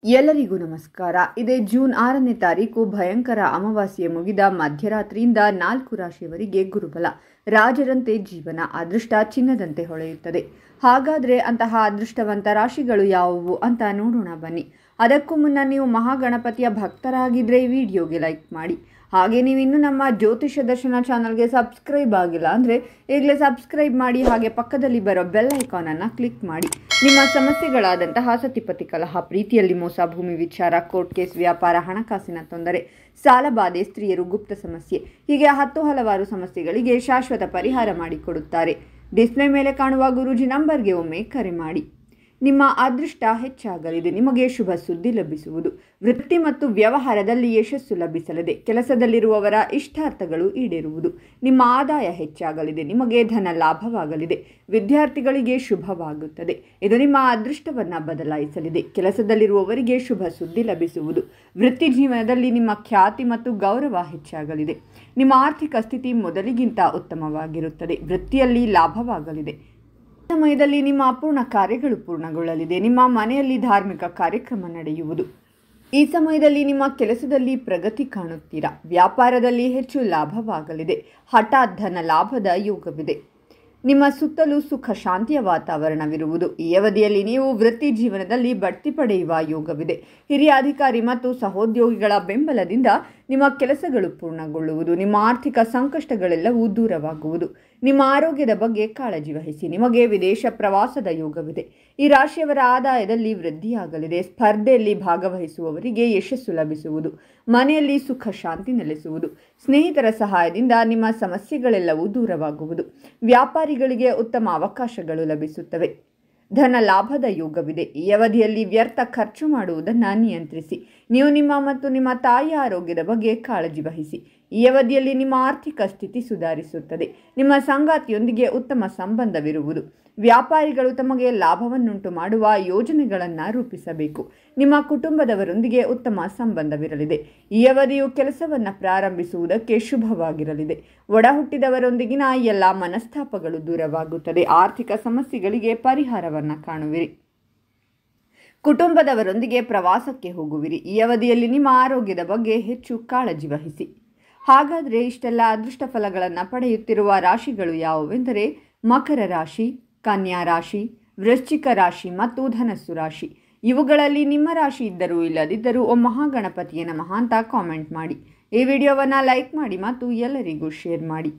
ಎಲ್ಲರಿಗೂ ನಮಸ್ಕಾರ. ಇದೇ ಜೂನ್ 6ನೇ ತಾರೀಕು ಭಯಂಕರ ಅಮಾವಾಸ್ಯೆ ಮುಗಿದ ಮಧ್ಯರಾತ್ರಿಯಿಂದ 4 ರಾಶಿಯವರಿಗೆ ಗುರುಬಲ. ರಾಜರಂತೆ ಜೀವನ, ಅದೃಷ್ಟ ಚಿನ್ನದಂತೆ ಹೊಳೆಯುತ್ತದೆ. ಹಾಗಾದರೆ ಅಂತಹ ಅದೃಷ್ಟವಂತ ರಾಶಿಗಳು ಯಾವುವು ಅಂತ ನೋಡೋಣ ಬನ್ನಿ. ಅದಕ್ಕೂ ಮುನ್ನ ನೀವು ಮಹಾಗಣಪತಿಯ ಭಕ್ತರಾಗಿದ್ದರೆ ಈ ವಿಡಿಯೋಗೆ ಲೈಕ್ ಮಾಡಿ. ಹಾಗೆ ನೀವು ಇನ್ನೂ ನಮ್ಮ ಜ್ಯೋತಿಷ್ಯ ದರ್ಶನ ಚಾನಲ್ಗೆ ಸಬ್ಸ್ಕ್ರೈಬ್ ಆಗಿಲ್ಲ ಅಂದರೆ ಈಗಲೇ ಸಬ್ಸ್ಕ್ರೈಬ್ ಮಾಡಿ. ಹಾಗೆ ಪಕ್ಕದಲ್ಲಿ ಬರೋ ಬೆಲ್ ಐಕಾನನ್ನು ಕ್ಲಿಕ್ ಮಾಡಿ. ನಿಮ್ಮ ಸಮಸ್ಯೆಗಳಾದಂತಹ ಸತಿಪತಿ ಕಲಹ, ಪ್ರೀತಿಯಲ್ಲಿ ಮೋಸ, ಭೂಮಿ ವಿಚಾರ, ಕೋರ್ಟ್ ಕೇಸ್, ವ್ಯಾಪಾರ, ಹಣಕಾಸಿನ ತೊಂದರೆ, ಸಾಲಬಾಧೆ, ಸ್ತ್ರೀಯರು, ಗುಪ್ತ ಸಮಸ್ಯೆ, ಹೀಗೆ ಹಲವಾರು ಸಮಸ್ಯೆಗಳಿಗೆ ಶಾಶ್ವತ ಪರಿಹಾರ ಮಾಡಿಕೊಡುತ್ತಾರೆ. ಡಿಸ್ಪ್ಲೇ ಮೇಲೆ ಕಾಣುವ ಗುರೂಜಿ ನಂಬರ್ಗೆ ಒಮ್ಮೆ ಕರೆ ಮಾಡಿ. ನಿಮ್ಮ ಅದೃಷ್ಟ ಹೆಚ್ಚಾಗಲಿದೆ. ನಿಮಗೆ ಶುಭ ಸುದ್ದಿ ಲಭಿಸುವುದು. ವೃತ್ತಿ ಮತ್ತು ವ್ಯವಹಾರದಲ್ಲಿ ಯಶಸ್ಸು ಲಭಿಸಲಿದೆ. ಕೆಲಸದಲ್ಲಿರುವವರ ಇಷ್ಟಾರ್ಥಗಳು ಈಡೇರುವುದು. ನಿಮ್ಮ ಆದಾಯ ಹೆಚ್ಚಾಗಲಿದೆ. ನಿಮಗೆ ಧನ ಲಾಭವಾಗಲಿದೆ. ವಿದ್ಯಾರ್ಥಿಗಳಿಗೆ ಶುಭವಾಗುತ್ತದೆ. ಇದು ನಿಮ್ಮ ಅದೃಷ್ಟವನ್ನು ಬದಲಾಯಿಸಲಿದೆ. ಕೆಲಸದಲ್ಲಿರುವವರಿಗೆ ಶುಭ ಸುದ್ದಿ ಲಭಿಸುವುದು. ವೃತ್ತಿ ಜೀವನದಲ್ಲಿ ನಿಮ್ಮ ಖ್ಯಾತಿ ಮತ್ತು ಗೌರವ ಹೆಚ್ಚಾಗಲಿದೆ. ನಿಮ್ಮ ಆರ್ಥಿಕ ಸ್ಥಿತಿ ಮೊದಲಿಗಿಂತ ಉತ್ತಮವಾಗಿರುತ್ತದೆ. ವೃತ್ತಿಯಲ್ಲಿ ಲಾಭವಾಗಲಿದೆ. ಸಮಯದಲ್ಲಿ ನಿಮ್ಮ ಅಪೂರ್ಣ ಕಾರ್ಯಗಳು ಪೂರ್ಣಗೊಳ್ಳಲಿದೆ. ನಿಮ್ಮ ಮನೆಯಲ್ಲಿ ಧಾರ್ಮಿಕ ಕಾರ್ಯಕ್ರಮ ನಡೆಯುವುದು. ಈ ಸಮಯದಲ್ಲಿ ನಿಮ್ಮ ಕೆಲಸದಲ್ಲಿ ಪ್ರಗತಿ ಕಾಣುತ್ತೀರಾ. ವ್ಯಾಪಾರದಲ್ಲಿ ಹೆಚ್ಚು ಲಾಭವಾಗಲಿದೆ. ಹಠಾತ್ ಧನ ಲಾಭದ ಯೋಗವಿದೆ. ನಿಮ್ಮ ಸುತ್ತಲೂ ಸುಖ ಶಾಂತಿಯ ವಾತಾವರಣವಿರುವುದು. ಈ ಅವಧಿಯಲ್ಲಿ ನೀವು ವೃತ್ತಿ ಜೀವನದಲ್ಲಿ ಬಡ್ತಿ ಪಡೆಯುವ ಯೋಗವಿದೆ. ಹಿರಿಯ ಅಧಿಕಾರಿ ಮತ್ತು ಸಹೋದ್ಯೋಗಿಗಳ ಬೆಂಬಲದಿಂದ ನಿಮ್ಮ ಕೆಲಸಗಳು ಪೂರ್ಣಗೊಳ್ಳುವುದು. ನಿಮ್ಮ ಆರ್ಥಿಕ ಸಂಕಷ್ಟಗಳೆಲ್ಲವೂ ದೂರವಾಗುವುದು. ನಿಮ್ಮ ಆರೋಗ್ಯದ ಬಗ್ಗೆ ಕಾಳಜಿ ವಹಿಸಿ. ನಿಮಗೆ ವಿದೇಶ ಪ್ರವಾಸದ ಯೋಗವಿದೆ. ಈ ರಾಶಿಯವರ ಆದಾಯದಲ್ಲಿ ವೃದ್ಧಿಯಾಗಲಿದೆ. ಸ್ಪರ್ಧೆಯಲ್ಲಿ ಭಾಗವಹಿಸುವವರಿಗೆ ಯಶಸ್ಸು ಲಭಿಸುವುದು. ಮನೆಯಲ್ಲಿ ಸುಖ ಶಾಂತಿ ನೆಲೆಸುವುದು. ಸ್ನೇಹಿತರ ಸಹಾಯದಿಂದ ನಿಮ್ಮ ಸಮಸ್ಯೆಗಳೆಲ್ಲವೂ ದೂರವಾಗುವುದು. ವ್ಯಾಪಾರಿಗಳಿಗೆ ಉತ್ತಮ ಅವಕಾಶಗಳು ಲಭಿಸುತ್ತವೆ. ಧನ ಲಾಭದ ಯೋಗವಿದೆ. ಈ ಅವಧಿಯಲ್ಲಿ ವ್ಯರ್ಥ ಖರ್ಚು ಮಾಡುವುದನ್ನು ನಿಯಂತ್ರಿಸಿ. ನೀವು ನಿಮ್ಮ ಮತ್ತು ನಿಮ್ಮ ತಾಯಿಯ ಆರೋಗ್ಯದ ಬಗ್ಗೆ ಕಾಳಜಿ ವಹಿಸಿ. ಈ ಅವಧಿಯಲ್ಲಿ ನಿಮ್ಮ ಆರ್ಥಿಕ ಸ್ಥಿತಿ ಸುಧಾರಿಸುತ್ತದೆ. ನಿಮ್ಮ ಸಂಗಾತಿಯೊಂದಿಗೆ ಉತ್ತಮ ಸಂಬಂಧವಿರುವುದು. ವ್ಯಾಪಾರಿಗಳು ತಮಗೆ ಲಾಭವನ್ನುಂಟು ಮಾಡುವ ಯೋಜನೆಗಳನ್ನು ರೂಪಿಸಬೇಕು. ನಿಮ್ಮ ಕುಟುಂಬದವರೊಂದಿಗೆ ಉತ್ತಮ ಸಂಬಂಧವಿರಲಿದೆ. ಈ ಅವಧಿಯು ಕೆಲಸವನ್ನು ಪ್ರಾರಂಭಿಸುವುದಕ್ಕೆ ಶುಭವಾಗಿರಲಿದೆ. ಒಡ ಹುಟ್ಟಿದವರೊಂದಿಗಿನ ಎಲ್ಲ ಮನಸ್ತಾಪಗಳು ದೂರವಾಗುತ್ತದೆ. ಆರ್ಥಿಕ ಸಮಸ್ಯೆಗಳಿಗೆ ಪರಿಹಾರವನ್ನು ಕಾಣುವಿರಿ. ಕುಟುಂಬದವರೊಂದಿಗೆ ಪ್ರವಾಸಕ್ಕೆ ಹೋಗುವಿರಿ. ಈ ಅವಧಿಯಲ್ಲಿ ನಿಮ್ಮ ಆರೋಗ್ಯದ ಬಗ್ಗೆ ಹೆಚ್ಚು ಕಾಳಜಿ ವಹಿಸಿ. ಹಾಗಾದರೆ ಇಷ್ಟೆಲ್ಲ ಅದೃಷ್ಟ ಫಲಗಳನ್ನು ಪಡೆಯುತ್ತಿರುವ ರಾಶಿಗಳು ಯಾವುವೆಂದರೆ ಮಕರ ರಾಶಿ, ಕನ್ಯಾ ರಾಶಿ, ವೃಶ್ಚಿಕ ರಾಶಿ ಮತ್ತು ಧನಸ್ಸು ರಾಶಿ. ಇವುಗಳಲ್ಲಿ ನಿಮ್ಮ ರಾಶಿ ಇದ್ದರೂ ಇಲ್ಲದಿದ್ದರೂ ಓಂ ಮಹಾಗಣಪತಿಯ ನಮಃ ಅಂತ ಕಾಮೆಂಟ್ ಮಾಡಿ. ಈ ವಿಡಿಯೋವನ್ನು ಲೈಕ್ ಮಾಡಿ ಮತ್ತು ಎಲ್ಲರಿಗೂ ಶೇರ್ ಮಾಡಿ.